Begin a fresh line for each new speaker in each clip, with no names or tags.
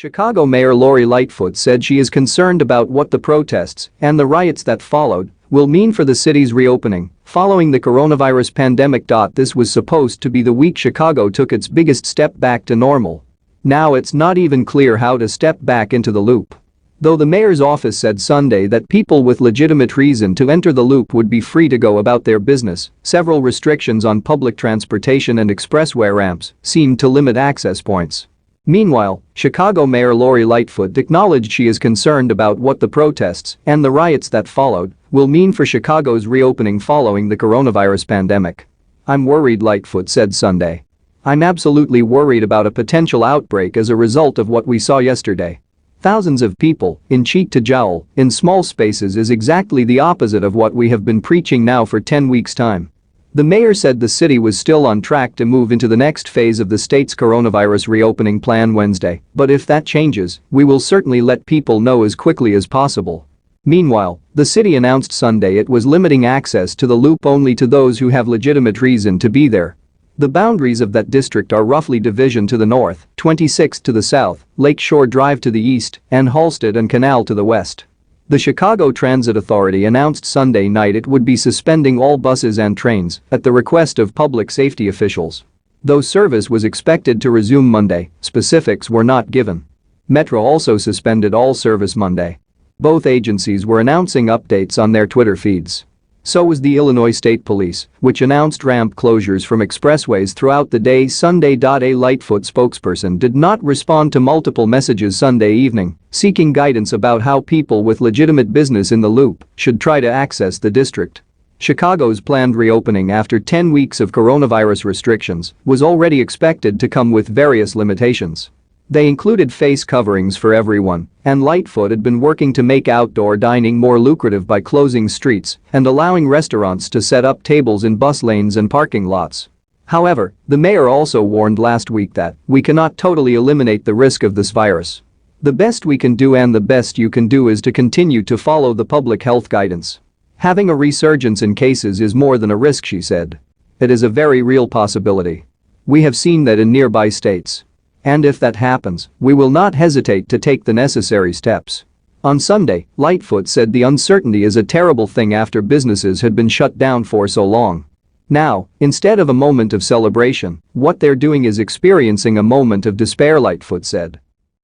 Chicago Mayor Lori Lightfoot said she is concerned about what the protests and the riots that followed will mean for the city's reopening following the coronavirus pandemic. This was supposed to be the week Chicago took its biggest step back to normal. Now it's not even clear how to step back into the loop. Though the mayor's office said Sunday that people with legitimate reason to enter the loop would be free to go about their business, several restrictions on public transportation and expressway ramps seemed to limit access points. Meanwhile, Chicago Mayor Lori Lightfoot acknowledged she is concerned about what the protests and the riots that followed will mean for Chicago's reopening following the coronavirus pandemic. "I'm worried," Lightfoot said Sunday. "I'm absolutely worried about a potential outbreak as a result of what we saw yesterday. Thousands of people in cheek to jowl in small spaces is exactly the opposite of what we have been preaching now for 10 weeks' time." The mayor said the city was still on track to move into the next phase of the state's coronavirus reopening plan Wednesday, but if that changes, we will certainly let people know as quickly as possible. Meanwhile, the city announced Sunday it was limiting access to the loop only to those who have legitimate reason to be there. The boundaries of that district are roughly Division to the north, 26 to the south, Lakeshore Drive to the east, and Halsted and Canal to the west. The Chicago Transit Authority announced Sunday night it would be suspending all buses and trains at the request of public safety officials. Though service was expected to resume Monday, specifics were not given. Metro also suspended all service Monday. Both agencies were announcing updates on their Twitter feeds. So was the Illinois State Police, which announced ramp closures from expressways throughout the day Sunday. A Lightfoot spokesperson did not respond to multiple messages Sunday evening, seeking guidance about how people with legitimate business in the loop should try to access the district. Chicago's planned reopening after 10 weeks of coronavirus restrictions was already expected to come with various limitations. They included face coverings for everyone, and Lightfoot had been working to make outdoor dining more lucrative by closing streets and allowing restaurants to set up tables in bus lanes and parking lots. However, the mayor also warned last week that we cannot totally eliminate the risk of this virus. "The best we can do and the best you can do is to continue to follow the public health guidance. Having a resurgence in cases is more than a risk," she said. "It is a very real possibility. We have seen that in nearby states. And if that happens, we will not hesitate to take the necessary steps." On Sunday, Lightfoot said the uncertainty is a terrible thing after businesses had been shut down for so long. Now, instead of a moment of celebration, what they're doing is experiencing a moment of despair, Lightfoot said.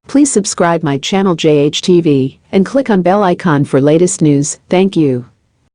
Please subscribe my channel JHTV and click on bell icon for latest news. Thank you.